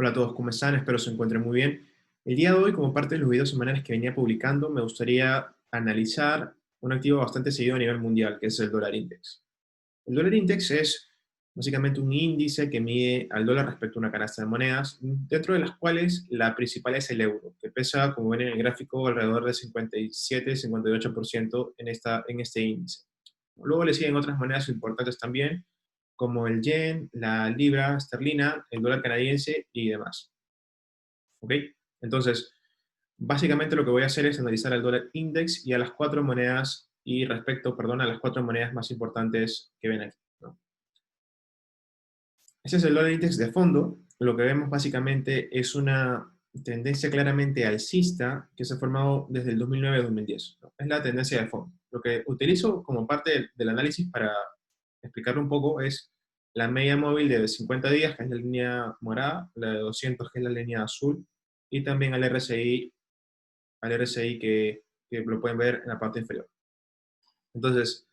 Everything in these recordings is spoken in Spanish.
Hola a todos, ¿cómo están? Espero se encuentren muy bien. El día de hoy, como parte de los videos semanales que venía publicando, me gustaría analizar un activo bastante seguido a nivel mundial, que es el dólar index. El dólar index es básicamente un índice que mide al dólar respecto a una canasta de monedas, dentro de las cuales la principal es el euro, que pesa, como ven en el gráfico, alrededor del 57-58% en este índice. Luego le siguen otras monedas importantes también, como el yen, la libra esterlina, el dólar canadiense y demás. ¿Ok? Entonces, básicamente lo que voy a hacer es analizar el dólar index y a las cuatro monedas, y respecto, perdón, a las cuatro monedas más importantes que ven aquí, ¿no? Este es el dólar index de fondo. Lo que vemos básicamente es una tendencia claramente alcista que se ha formado desde el 2009-2010, ¿no? Es la tendencia de fondo. Lo que utilizo como parte del análisis para explicarlo un poco es la media móvil de 50 días, que es la línea morada, la de 200, que es la línea azul, y también al RSI que lo pueden ver en la parte inferior. Entonces,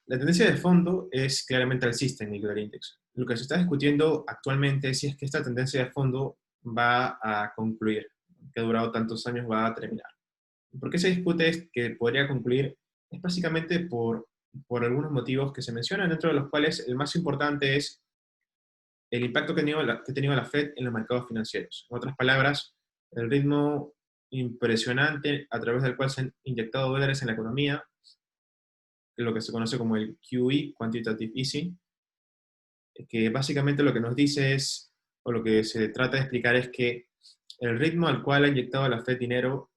la tendencia de fondo es claramente alcista en el dólar index. Lo que se está discutiendo actualmente es si es que esta tendencia de fondo va a concluir, que ha durado tantos años, va a terminar. ¿Por qué se discute es que podría concluir? Es básicamente por algunos motivos que se mencionan, dentro de los cuales el más importante es el impacto que ha tenido la Fed en los mercados financieros. En otras palabras, el ritmo impresionante a través del cual se han inyectado dólares en la economía, lo que se conoce como el QE, Quantitative Easing, que básicamente lo que nos dice es, o lo que se trata de explicar es que el ritmo al cual ha inyectado la Fed dinero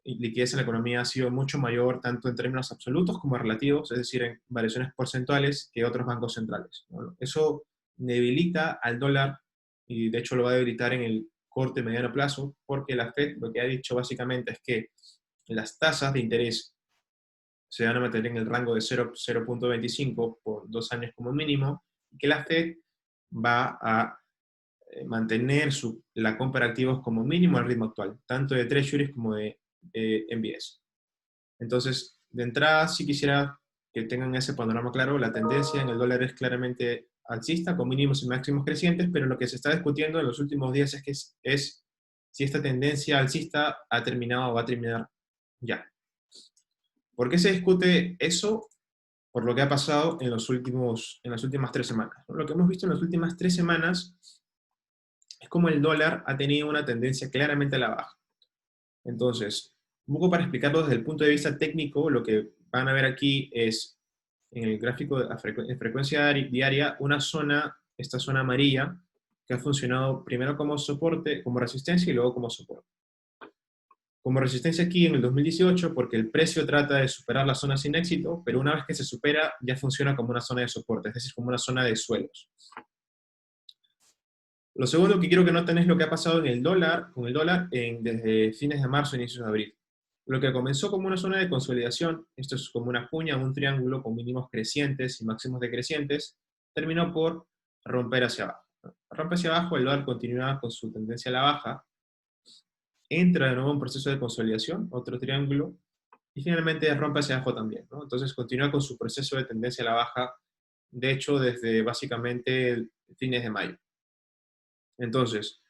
y liquidez en la economía ha sido mucho mayor, tanto en términos absolutos como relativos, es decir, en variaciones porcentuales, que otros bancos centrales, ¿no? Eso debilita al dólar, y de hecho lo va a debilitar en el corto y mediano plazo, porque la Fed lo que ha dicho básicamente es que las tasas de interés se van a mantener en el rango de 0,25 por 2 años como mínimo, y que la Fed va a mantener la compra de activos como mínimo al ritmo actual, tanto de Treasuries como de MBS. Entonces, de entrada, si quisiera que tengan ese panorama claro, la tendencia en el dólar es claramente alcista, con mínimos y máximos crecientes, pero lo que se está discutiendo en los últimos días es si esta tendencia alcista ha terminado o va a terminar ya. ¿Por qué se discute eso? Por lo que ha pasado en las últimas 3 semanas. Lo que hemos visto en las últimas 3 semanas es como el dólar ha tenido una tendencia claramente a la baja. Entonces, un poco para explicarlo desde el punto de vista técnico, lo que van a ver aquí es en el gráfico en frecuencia diaria, esta zona amarilla, que ha funcionado primero como soporte, como resistencia y luego como soporte. Como resistencia aquí en el 2018, porque el precio trata de superar la zona sin éxito, pero una vez que se supera, ya funciona como una zona de soporte, es decir, como una zona de suelos. Lo segundo que quiero que noten es lo que ha pasado con el dólar desde fines de marzo, inicios de abril. Lo que comenzó como una zona de consolidación, esto es como una cuña, un triángulo con mínimos crecientes y máximos decrecientes, terminó por romper hacia abajo. Rompe hacia abajo, el dólar continúa con su tendencia a la baja, entra de nuevo en un proceso de consolidación, otro triángulo, y finalmente rompe hacia abajo también, ¿no? Entonces continúa con su proceso de tendencia a la baja, de hecho desde básicamente fines de mayo. Entonces,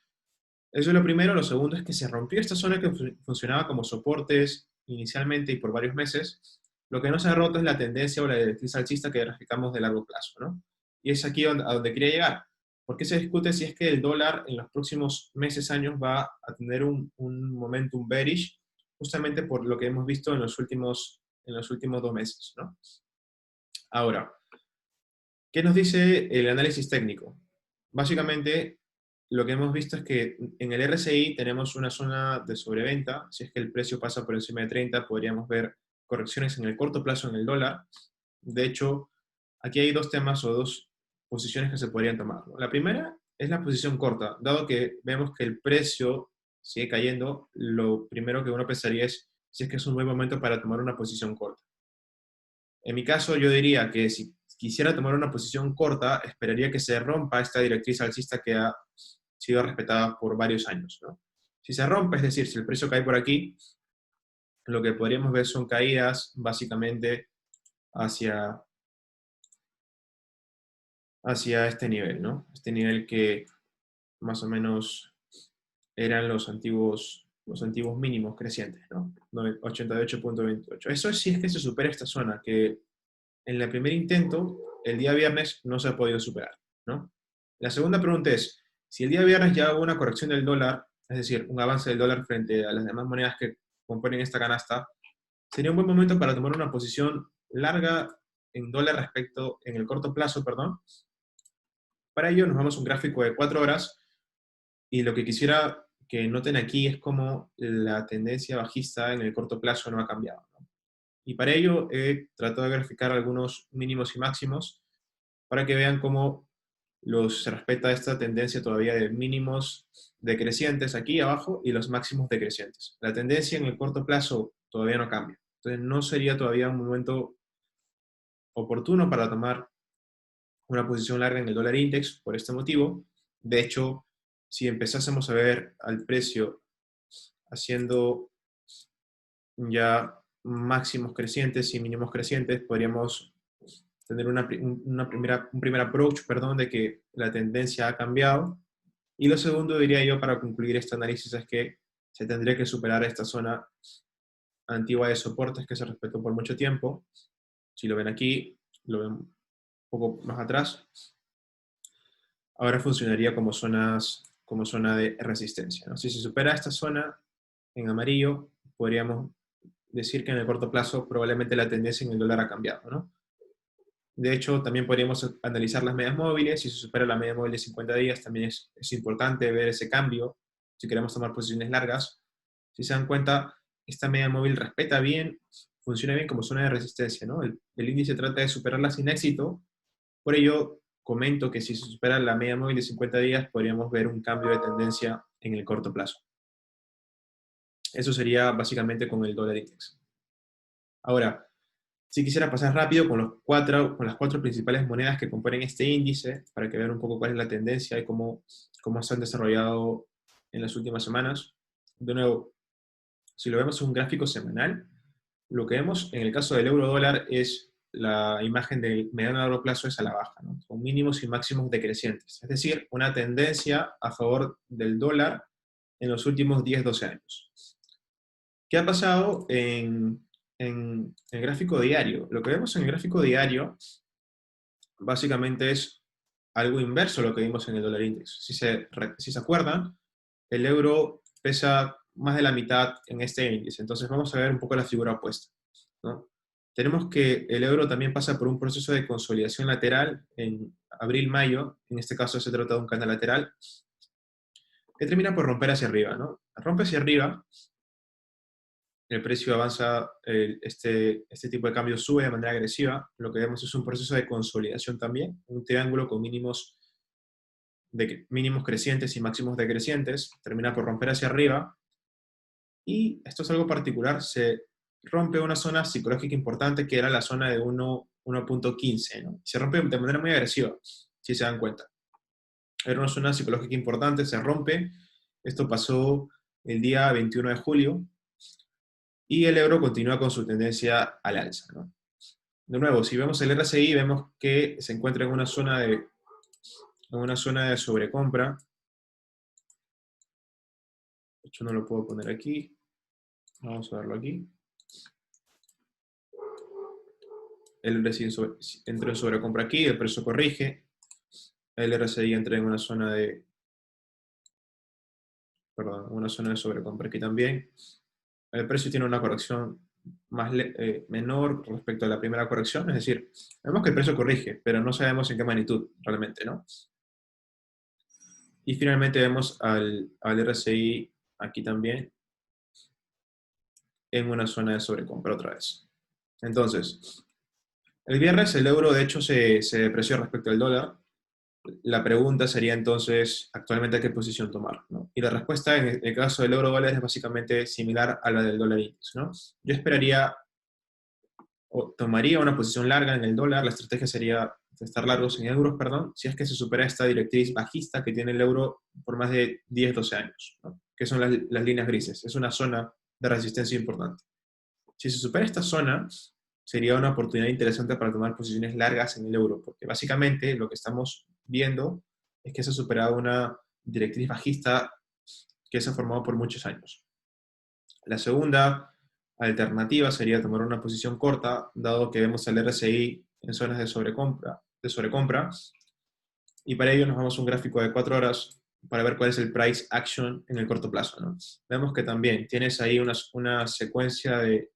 eso es lo primero. Lo segundo es que se rompió esta zona que funcionaba como soportes inicialmente y por varios meses. Lo que no se ha roto es la tendencia o la directriz alcista que graficamos de largo plazo, ¿no? Y es aquí a donde quería llegar. ¿Por qué se discute si es que el dólar en los próximos meses, años, va a tener un momentum bearish, justamente por lo que hemos visto en los últimos 2 meses, ¿no? Ahora, ¿qué nos dice el análisis técnico? Básicamente, lo que hemos visto es que en el RSI tenemos una zona de sobreventa. Si es que el precio pasa por encima de 30, podríamos ver correcciones en el corto plazo en el dólar. De hecho, aquí hay dos temas o dos posiciones que se podrían tomar, ¿no? La primera es la posición corta. Dado que vemos que el precio sigue cayendo, lo primero que uno pensaría es si es que es un buen momento para tomar una posición corta. En mi caso, yo diría que si quisiera tomar una posición corta, esperaría que se rompa esta directriz alcista que ha sido respetada por varios años, ¿no? Si se rompe, es decir, si el precio cae por aquí, lo que podríamos ver son caídas básicamente hacia, hacia este nivel, ¿no? Este nivel más o menos eran los antiguos mínimos crecientes, ¿no? 88.28. Eso sí es que se supera esta zona, que en el primer intento, el día viernes, no se ha podido superar, ¿no? La segunda pregunta es, si el día viernes ya hubo una corrección del dólar, es decir, un avance del dólar frente a las demás monedas que componen esta canasta, sería un buen momento para tomar una posición larga en dólar en el corto plazo, perdón. Para ello nos vamos a un gráfico de 4 horas y lo que quisiera que noten aquí es cómo la tendencia bajista en el corto plazo no ha cambiado, ¿no? Y para ello he tratado de graficar algunos mínimos y máximos para que vean cómo se respeta esta tendencia todavía de mínimos decrecientes aquí abajo y los máximos decrecientes. La tendencia en el corto plazo todavía no cambia. Entonces no sería todavía un momento oportuno para tomar una posición larga en el dólar index por este motivo. De hecho, si empezásemos a ver al precio haciendo ya máximos crecientes y mínimos crecientes, podríamos tener un primer approach, perdón, de que la tendencia ha cambiado. Y lo segundo, diría yo, para concluir este análisis, es que se tendría que superar esta zona antigua de soportes que se respetó por mucho tiempo. Si lo ven aquí, lo ven un poco más atrás, ahora funcionaría como zona de resistencia, ¿no? Si se supera esta zona en amarillo, podríamos decir que en el corto plazo probablemente la tendencia en el dólar ha cambiado, ¿no? De hecho, también podríamos analizar las medias móviles. Si se supera la media móvil de 50 días, también es importante ver ese cambio si queremos tomar posiciones largas. Si se dan cuenta, esta media móvil respeta bien, funciona bien como zona de resistencia, ¿no? El índice trata de superarla sin éxito. Por ello, comento que si se supera la media móvil de 50 días, podríamos ver un cambio de tendencia en el corto plazo. Eso sería básicamente con el dólar index. Ahora, si quisiera pasar rápido con las cuatro principales monedas que componen este índice, para que vean un poco cuál es la tendencia y cómo se han desarrollado en las últimas semanas. De nuevo, si lo vemos en un gráfico semanal, lo que vemos en el caso del euro dólar es la imagen del mediano a largo plazo es a la baja, ¿no? Con mínimos y máximos decrecientes. Es decir, una tendencia a favor del dólar en los últimos 10-12 años. ¿Qué ha pasado en el gráfico diario? Lo que vemos en el gráfico diario básicamente es algo inverso a lo que vimos en el dólar index. Si se acuerdan, el euro pesa más de la mitad en este índice. Entonces vamos a ver un poco la figura opuesta, ¿no? Tenemos que el euro también pasa por un proceso de consolidación lateral en abril-mayo. En este caso se trata de un canal lateral que termina por romper hacia arriba, ¿no? Rompe hacia arriba, el precio avanza, este tipo de cambio sube de manera agresiva. Lo que vemos es un proceso de consolidación también, un triángulo con mínimos crecientes y máximos decrecientes, termina por romper hacia arriba, y esto es algo particular, se rompe una zona psicológica importante que era la zona de 1.15, ¿no? Se rompe de manera muy agresiva, si se dan cuenta. Era una zona psicológica importante, se rompe, esto pasó el día 21 de julio, y el euro continúa con su tendencia al alza, ¿no? De nuevo, si vemos el RSI, vemos que se encuentra en una zona de sobrecompra. De hecho, no lo puedo poner aquí. Vamos a verlo aquí. El RSI entró en sobrecompra aquí, el precio corrige. El RSI entra en una zona de sobrecompra aquí también. El precio tiene una corrección menor respecto a la primera corrección, es decir, vemos que el precio corrige, pero no sabemos en qué magnitud realmente, ¿no? Y finalmente vemos al RSI aquí también en una zona de sobrecompra otra vez. Entonces, el viernes el euro de hecho se depreció respecto al dólar. La pregunta sería entonces, actualmente, ¿qué posición tomar, ¿no? Y la respuesta en el caso del euro dólar es básicamente similar a la del dólar index, ¿no? Yo esperaría o tomaría una posición larga en el dólar. La estrategia sería estar largos en euros, perdón, si es que se supera esta directriz bajista que tiene el euro por más de 10-12 años, ¿no? Que son las líneas grises. Es una zona de resistencia importante. Si se supera esta zona, sería una oportunidad interesante para tomar posiciones largas en el euro, porque básicamente lo que estamos viendo es que se ha superado una directriz bajista que se ha formado por muchos años. La segunda alternativa sería tomar una posición corta, dado que vemos el RSI en zonas de sobrecompra, y para ello nos vamos a un gráfico de 4 horas para ver cuál es el price action en el corto plazo, ¿no? Vemos que también tienes ahí una secuencia de...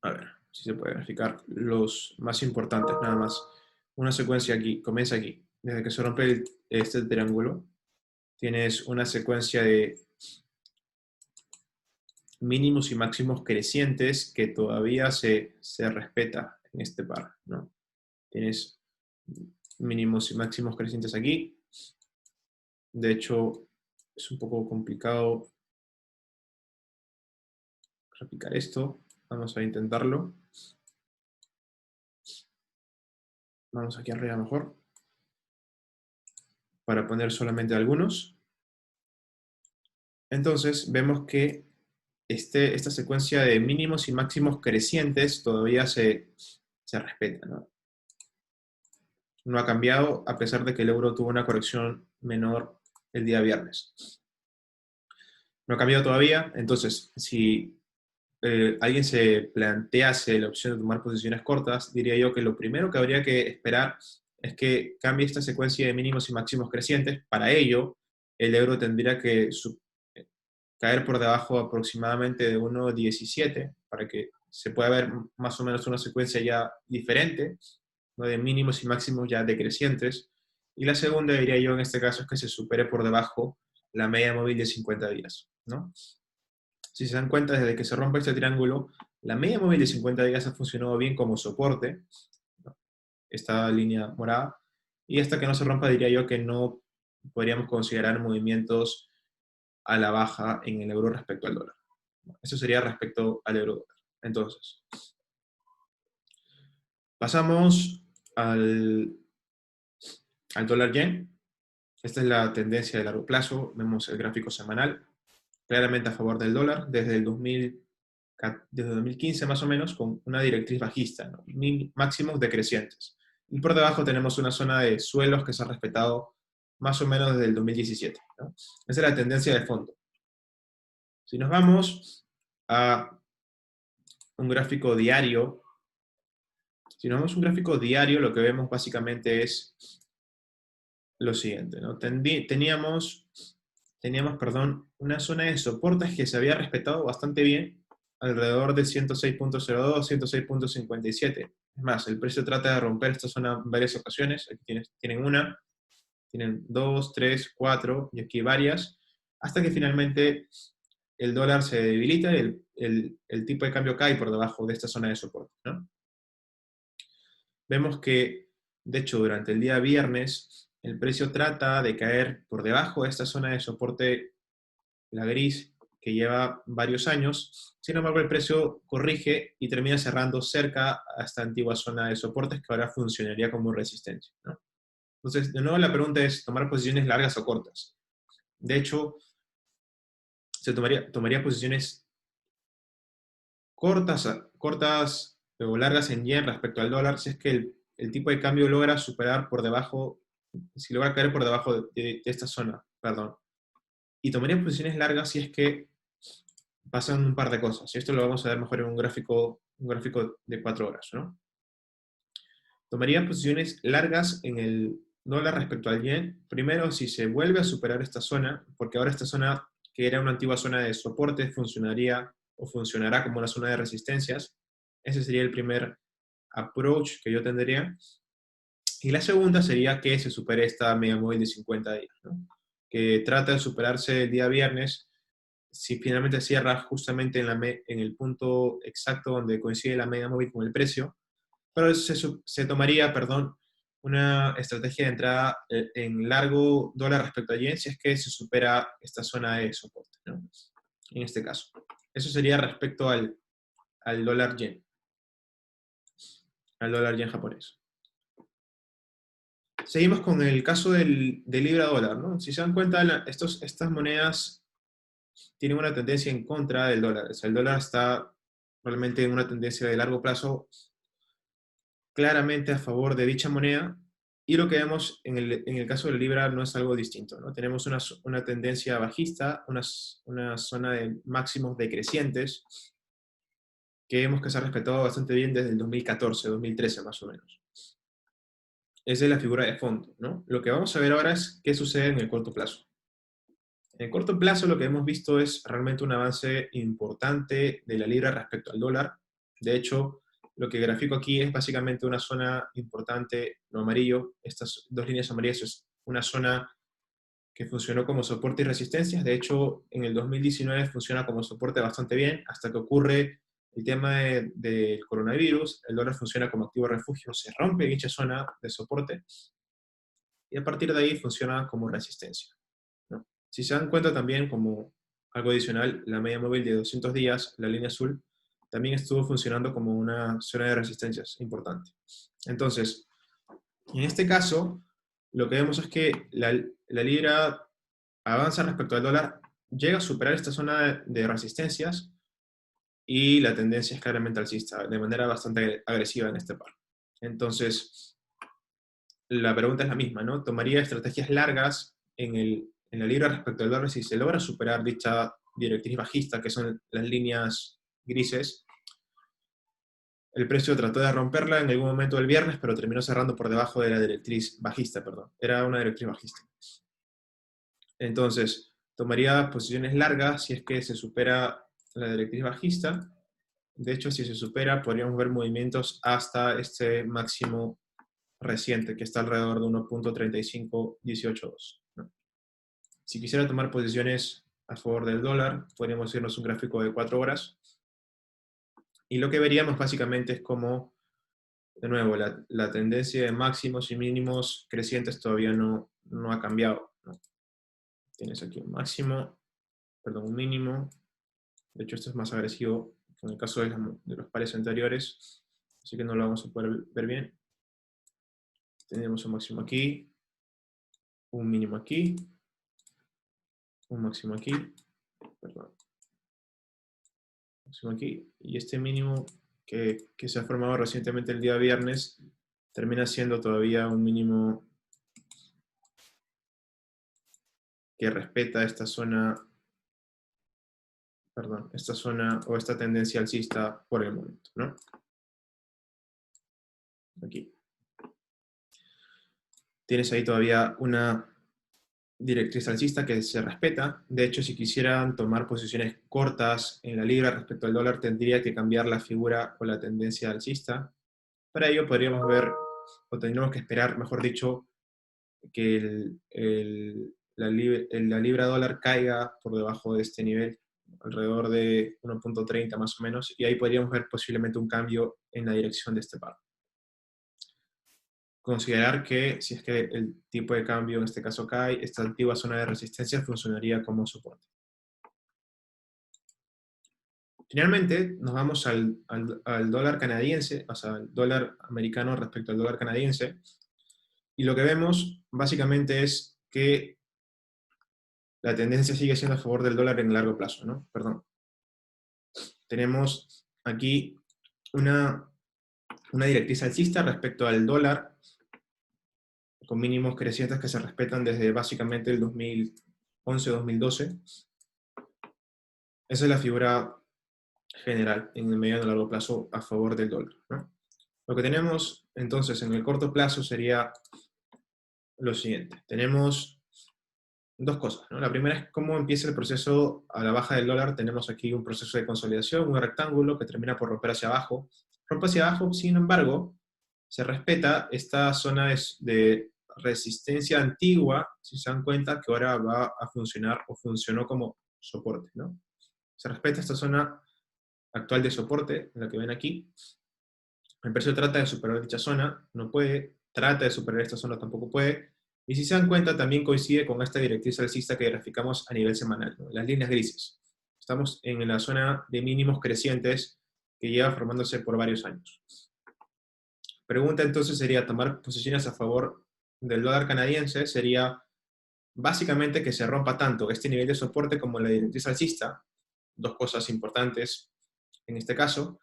A ver, si se puede verificar los más importantes, nada más. Una secuencia aquí, comienza aquí. Desde que se rompe este triángulo, tienes una secuencia de mínimos y máximos crecientes que todavía se respeta en este par, ¿no? Tienes mínimos y máximos crecientes aquí. De hecho, es un poco complicado graficar esto. Vamos a intentarlo. Vamos aquí arriba mejor. Para poner solamente algunos. Entonces, vemos que esta secuencia de mínimos y máximos crecientes todavía se respeta, ¿no? No ha cambiado a pesar de que el euro tuvo una corrección menor el día viernes. No ha cambiado todavía, entonces si alguien se plantease la opción de tomar posiciones cortas, diría yo que lo primero que habría que esperar es que cambie esta secuencia de mínimos y máximos crecientes. Para ello, el euro tendría que caer por debajo aproximadamente de 1,17 para que se pueda ver más o menos una secuencia ya diferente, ¿no? De mínimos y máximos ya decrecientes. Y la segunda, diría yo, en este caso, es que se supere por debajo la media móvil de 50 días, ¿no? Si se dan cuenta, desde que se rompe este triángulo, la media móvil de 50 días ha funcionado bien como soporte, ¿no? Esta línea morada, y hasta que no se rompa, diría yo que no podríamos considerar movimientos a la baja en el euro respecto al dólar. Eso sería respecto al euro dólar. Entonces, pasamos al dólar yen. Esta es la tendencia de largo plazo. Vemos el gráfico semanal, claramente a favor del dólar, desde 2015 más o menos, con una directriz bajista, ¿no? Máximos decrecientes. Y por debajo tenemos una zona de suelos que se ha respetado más o menos desde el 2017, ¿no? Esa es la tendencia de fondo. Si nos vamos a un gráfico diario, lo que vemos básicamente es lo siguiente, ¿no? Teníamos, una zona de soportes que se había respetado bastante bien, alrededor de 106.02, 106.57. Es más, el precio trata de romper esta zona en varias ocasiones. Aquí tienen una, tienen dos, tres, cuatro, y aquí varias, hasta que finalmente el dólar se debilita y el tipo de cambio cae por debajo de esta zona de soporte, ¿no? Vemos que, de hecho, durante el día viernes, el precio trata de caer por debajo de esta zona de soporte, la gris, que lleva varios años. Sin embargo, el precio corrige y termina cerrando cerca a esta antigua zona de soportes que ahora funcionaría como resistencia, ¿no? Entonces, de nuevo la pregunta es, ¿tomar posiciones largas o cortas? De hecho, se tomaría posiciones cortas o largas en yen respecto al dólar si es que el tipo de cambio logra superar por debajo, si logra caer por debajo de esta zona, perdón. Y tomaría posiciones largas si es que pasan un par de cosas. Y esto lo vamos a ver mejor en un gráfico de 4 horas, ¿no? Tomaría posiciones largas en el dólar respecto al yen. Primero, si se vuelve a superar esta zona, porque ahora esta zona, que era una antigua zona de soporte, funcionaría o funcionará como una zona de resistencias. Ese sería el primer approach que yo tendría. Y la segunda sería que se supere esta media móvil de 50 días, ¿no? Que trata de superarse el día viernes, si finalmente cierra justamente en el punto exacto donde coincide la media móvil con el precio, pero se tomaría, perdón, una estrategia de entrada en largo dólar respecto a yen si es que se supera esta zona de soporte, ¿no? En este caso. Eso sería respecto al dólar yen, japonés. Seguimos con el caso del libra dólar, ¿no? Si se dan cuenta, estas monedas tienen una tendencia en contra del dólar. O sea, el dólar está realmente en una tendencia de largo plazo claramente a favor de dicha moneda, Y lo que vemos en el caso de la libra no es algo distinto, ¿no? Tenemos una tendencia bajista, una zona de máximos decrecientes, que vemos que se ha respetado bastante bien desde el 2014, 2013 más o menos. Esa es la figura de fondo, ¿no? Lo que vamos a ver ahora es qué sucede en el corto plazo. En el corto plazo lo que hemos visto es realmente un avance importante de la libra respecto al dólar. De hecho, lo que grafico aquí es básicamente una zona importante, lo amarillo, estas dos líneas amarillas es una zona que funcionó como soporte y resistencias. De hecho, en el 2019 funciona como soporte bastante bien, hasta que ocurre el tema del coronavirus, el dólar funciona como activo refugio, se rompe dicha zona de soporte, y a partir de ahí funciona como resistencia, ¿no? Si se dan cuenta también, como algo adicional, la media móvil de 200 días, la línea azul, también estuvo funcionando como una zona de resistencias importante. Entonces, en este caso, lo que vemos es que la libra avanza respecto al dólar, llega a superar esta zona de resistencias y la tendencia es claramente alcista, de manera bastante agresiva en este par. Entonces, la pregunta es la misma, ¿no? ¿Tomaría estrategias largas en la libra respecto al dólar si se logra superar dicha directriz bajista, que son las líneas grises? El precio trató de romperla en algún momento del viernes, pero terminó cerrando por debajo de la directriz bajista, perdón. Era una directriz bajista. Entonces, tomaría posiciones largas si es que se supera la directriz bajista. De hecho, si se supera, podríamos ver movimientos hasta este máximo reciente, que está alrededor de 1.35182, ¿no? Si quisiera tomar posiciones a favor del dólar, podríamos irnos a un gráfico de 4 horas. Y lo que veríamos básicamente es como, de nuevo, la tendencia de máximos y mínimos crecientes todavía no ha cambiado, ¿no? Tienes aquí un máximo, perdón, un mínimo. De hecho, esto es más agresivo que en el caso de los pares anteriores, así que no lo vamos a poder ver bien. Tenemos un máximo aquí, un mínimo aquí, un máximo aquí, perdón, máximo aquí, y este mínimo que se ha formado recientemente el día viernes termina siendo todavía un mínimo que respeta esta zona, perdón, esta zona o esta tendencia alcista por el momento, ¿no? Aquí. Tienes ahí todavía una directriz alcista que se respeta. De hecho, si quisieran tomar posiciones cortas en la libra respecto al dólar, tendría que cambiar la figura o la tendencia alcista. Para ello podríamos ver, o tendríamos que esperar, mejor dicho, que la libra dólar caiga por debajo de este nivel, alrededor de 1.30 más o menos, y ahí podríamos ver posiblemente un cambio en la dirección de este par. Considerar que si es que el tipo de cambio en este caso cae, esta antigua zona de resistencia funcionaría como soporte. Finalmente, nos vamos al dólar canadiense, o sea, al dólar americano respecto al dólar canadiense, y lo que vemos básicamente es que la tendencia sigue siendo a favor del dólar en el largo plazo, ¿no? Perdón. Tenemos aquí una directriz alcista respecto al dólar, con mínimos crecientes que se respetan desde básicamente el 2011-2012. Esa es la figura general en el mediano y largo plazo a favor del dólar, ¿no? Lo que tenemos entonces en el corto plazo sería lo siguiente. Tenemos dos cosas, ¿no? La primera es cómo empieza el proceso a la baja del dólar. Tenemos aquí un proceso de consolidación, un rectángulo que termina por romper hacia abajo. Rompe hacia abajo, sin embargo, se respeta esta zona de resistencia antigua, si se dan cuenta, que ahora va a funcionar o funcionó como soporte, ¿no? Se respeta esta zona actual de soporte, la que ven aquí. El precio trata de superar dicha zona, no puede, trata de superar esta zona, tampoco puede. Y si se dan cuenta, también coincide con esta directriz alcista que graficamos a nivel semanal, ¿no? Las líneas grises. Estamos en la zona de mínimos crecientes que lleva formándose por varios años. Pregunta entonces sería, tomar posiciones a favor del dólar canadiense sería básicamente que se rompa tanto este nivel de soporte como la directriz alcista, dos cosas importantes en este caso,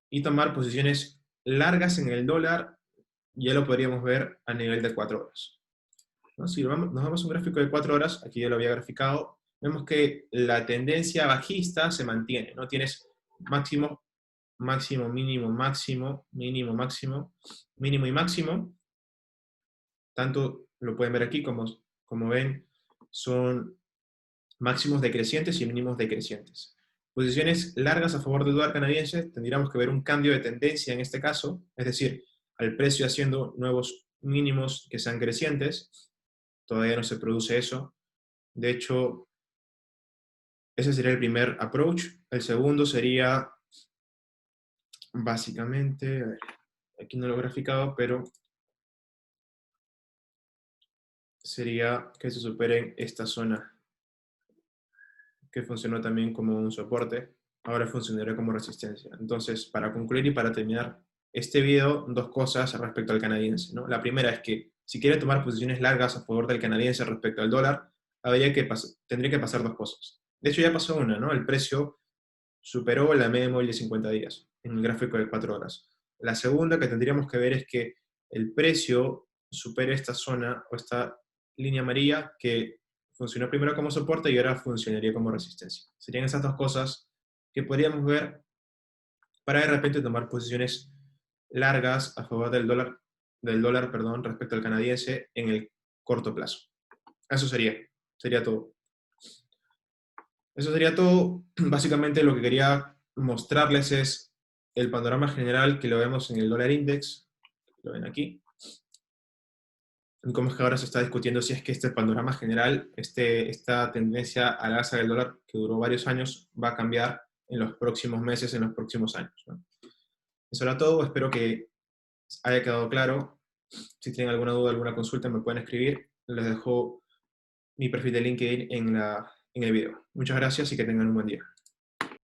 y tomar posiciones largas en el dólar ya lo podríamos ver a nivel de 4 horas, ¿no? Si nos vamos a un gráfico de 4 horas, aquí ya lo había graficado, vemos que la tendencia bajista se mantiene, ¿no? Tienes máximo, máximo, mínimo, máximo, mínimo, máximo, mínimo y máximo. Tanto lo pueden ver aquí como ven, son máximos decrecientes y mínimos decrecientes. Posiciones largas a favor del dólar canadiense, tendríamos que ver un cambio de tendencia en este caso, es decir, al precio haciendo nuevos mínimos que sean crecientes. Todavía no se produce eso. De hecho, ese sería el primer approach. El segundo sería, básicamente, a ver, aquí no lo he graficado, pero sería que se superen esta zona que funcionó también como un soporte, ahora funcionaría como resistencia. Entonces, para concluir y para terminar este video, dos cosas respecto al canadiense, ¿no? La primera es que si quiere tomar posiciones largas a favor del canadiense respecto al dólar, tendría que pasar dos cosas. De hecho, ya pasó una, ¿no? El precio superó la media móvil de 50 días en el gráfico de 4 horas. La segunda que tendríamos que ver es que el precio supere esta zona o esta línea amarilla que funcionó primero como soporte y ahora funcionaría como resistencia. Serían esas dos cosas que podríamos ver para de repente tomar posiciones largas a favor del dólar, perdón, respecto al canadiense en el corto plazo. Eso sería todo. Eso sería todo. Básicamente lo que quería mostrarles es el panorama general que lo vemos en el dólar index, lo ven aquí, y cómo es que ahora se está discutiendo si es que este panorama general, esta tendencia al alza del dólar que duró varios años, va a cambiar en los próximos meses, en los próximos años, ¿no? Eso era todo, espero que haya quedado claro. Si tienen alguna duda, alguna consulta, me pueden escribir. Les dejo mi perfil de LinkedIn en el video. Muchas gracias y que tengan un buen día.